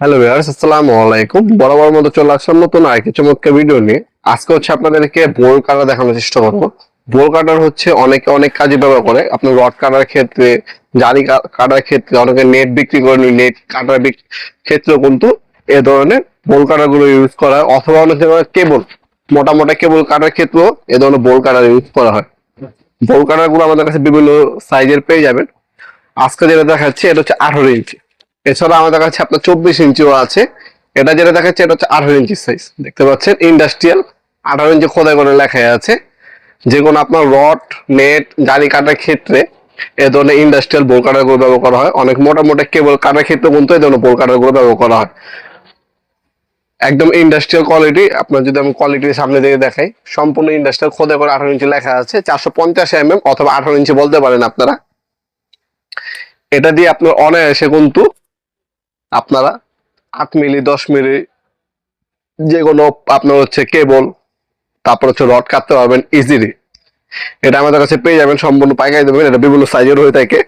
Hello viewers, আসসালামু আলাইকুম। বরাবর মতো চলে আসলাম নতুন আরেকটি চমৎকার ভিডিও নিয়ে। আজকে আপনাদেরকে বোল কাটার দেখানোর চেষ্টা করবো। বোল কাটার অনেকে অনেক কাজে ব্যবহার করে। আপনার রড কাটার ক্ষেত্রে, জালি কাটার ক্ষেত্রে, অনেকে নেট বিক্রি করে, নেট কাটার ক্ষেত্রেও কিন্তু এ ধরনের বোল কাটার গুলো ইউজ করা হয়। অথবা অনেক ধরনের কেবল, মোটা মোটা কেবল কাটার ক্ষেত্রেও এ ধরনের বোল কাটার ইউজ করা হয়। বোল কাটার গুলো আমাদের কাছে বিভিন্ন সাইজের পেয়ে যাবেন। আজকে যেটা দেখাচ্ছি এটা হচ্ছে 18 ইঞ্চি। এছাড়া আমাদের কাছে আপনার 24 ইঞ্চিও আছে। এটা যেটা দেখাচ্ছে এটা হচ্ছে 18 ইঞ্চি সাইজ। দেখতে পাচ্ছেন ইন্ডাস্ট্রিয়াল 18 ইঞ্চি খোদাই করে লেখা আছে। যে কোনো আপনার রড, নেট, জালি কাটার ক্ষেত্রে এ ধরনের ইন্ডাস্ট্রিয়াল বোল কাটার গুলো ব্যবহার করা হয়। অনেক মোটা মোটা কেবল কাটার ক্ষেত্রে কিন্তু এই ধরনের বোল কাটার গুলো ব্যবহার করা হয়। একদম ইন্ডাস্ট্রিয়াল কোয়ালিটি। আপনার যদি আমি কোয়ালিটির সামনে দিয়ে দেখাই, সম্পূর্ণ ইন্ডাস্ট্রিয়াল খোদাই করে 18 ইঞ্চি লেখা আছে। 450 অথবা 18 ইঞ্চি বলতে পারেন আপনারা। এটা দিয়ে আপনার অনায়াসে কিন্তু আপনারা 8 মিলি 10 মিলি যে কোনো আপনার কেবল, তারপর রড কাটতে পারবেন ইজিলি। এটা আমাদের কাছে পেয়ে যাবেন, সম্পূর্ণ পাইকারি দেবেন। এটা বিভিন্ন সাইজের হয়ে থাকে।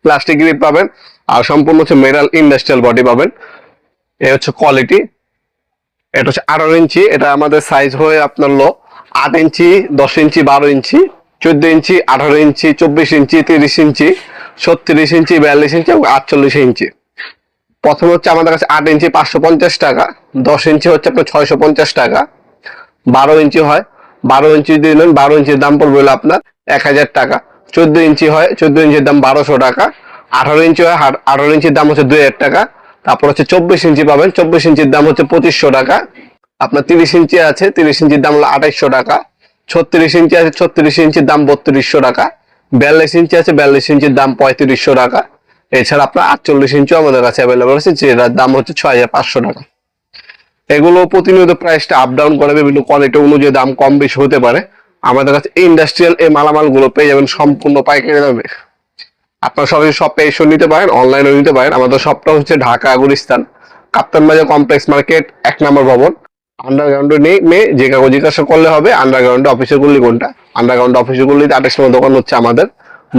প্লাস্টিক গ্রিপ পাবেন আর সম্পূর্ণ মেটাল ইন্ডাস্ট্রিয়াল বডি পাবেন। এ হচ্ছে কোয়ালিটি। এটা হচ্ছে 18 ইঞ্চি। এটা আমাদের সাইজ হয়ে আপনার 8 ইঞ্চি, 10 ইঞ্চি, 12 ইঞ্চি, 14 ইঞ্চি, 18 ইঞ্চি, 24 ইঞ্চি, 30 ইঞ্চি, 36 ইঞ্চি, 42 ইঞ্চি এবং 48 ইঞ্চি। প্রথমে আমাদের কাছে 8 ইঞ্চি 550 টাকা, 10 ইঞ্চি হচ্ছে আপনার 650 টাকা, 12 ইঞ্চি হয় 12 ইঞ্চি দিয়ে নেন, 12 ইঞ্চির দাম পড়বে হলো আপনার 1000 টাকা। 14 ইঞ্চি হয় 14 ইঞ্চির দাম 1200 টাকা। 18 ইঞ্চি হয় 18 ইঞ্চির দাম হচ্ছে 2000 টাকা। তারপর 24 ইঞ্চি পাবেন, 24 ইঞ্চির দাম হচ্ছে 2500 টাকা। আপনার 30 ইঞ্চি আছে, 30 ইঞ্চির দাম হলো 2800 টাকা। 36 ইঞ্চি আছে, 36 ইঞ্চির দাম 3200 টাকা। 42 ইঞ্চি আছে, 42 ইঞ্চির দাম 3500 টাকা। এছাড়া আপনার 48 ইঞ্চি আমাদের কাছে অ্যাভেলেবল আছে, যেটার দাম হচ্ছে 6500 টাকা। এগুলো প্রতিনিয়ত প্রাইসটা আপ ডাউন করে, বিভিন্ন কোয়ালিটি অনুযায়ী দাম কম বেশি হতে পারে। আমাদের কাছে ইন্ডাস্ট্রিয়াল এই মালামাল গুলো পেয়ে যাবেন সম্পূর্ণ পাইকারি দামে। আপনার সবাই শপে এসে নিতে পারেন, অনলাইনেও নিতে পারেন। আমাদের শপটা হচ্ছে ঢাকা গুলিস্তান, কাপ্তান বাজার কমপ্লেক্স মার্কেট, 1 নম্বর ভবন। আন্ডারগ্রাউন্ডে নেই যে কাগজ জিজ্ঞাসা করলে হবে আন্ডারগ্রাউন্ডে অফিসের গুলি কোনটা। আন্ডারগ্রাউন্ড অফিসের গুলিতে 28 নম্বর দোকান হচ্ছে আমাদের।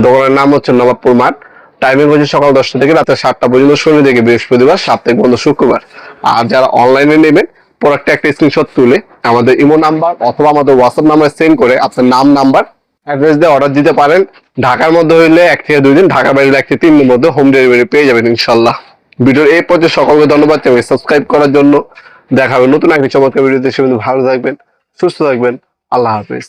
দোকানের নাম হচ্ছে নবাবপুর মাঠ। টাইমিং হচ্ছে সকাল 10টা থেকে রাতে 7টা পর্যন্ত, শনি থেকে বৃহস্পতিবার, সাপ্তাহিক বন্ধ শুক্রবার। আর যারা অনলাইনে নেবেন, প্রোডাক্টটা একটা স্ক্রিনশট তুলে আমাদের ইমো নাম্বার অথবা আমাদের হোয়াটসঅ্যাপ নাম্বার সেন্ড করে আপনার নাম, নাম্বার, অ্যাড্রেস দিয়ে অর্ডার দিতে পারেন। ঢাকার মধ্যে হইলে 1 থেকে 2 দিন, ঢাকার বাইরে 1 থেকে 3 দিনের মধ্যে হোম ডেলিভারি পেয়ে যাবেন ইনশাল্লাহ। ভিডিওর এই পর্যায়ে সকলকে ধন্যবাদ জানাই সাবস্ক্রাইব করার জন্য। দেখা হবে নতুন একটি চমৎকার ভিডিওতে। সে ভালো থাকবেন, সুস্থ থাকবেন। আল্লাহ হাফেজ।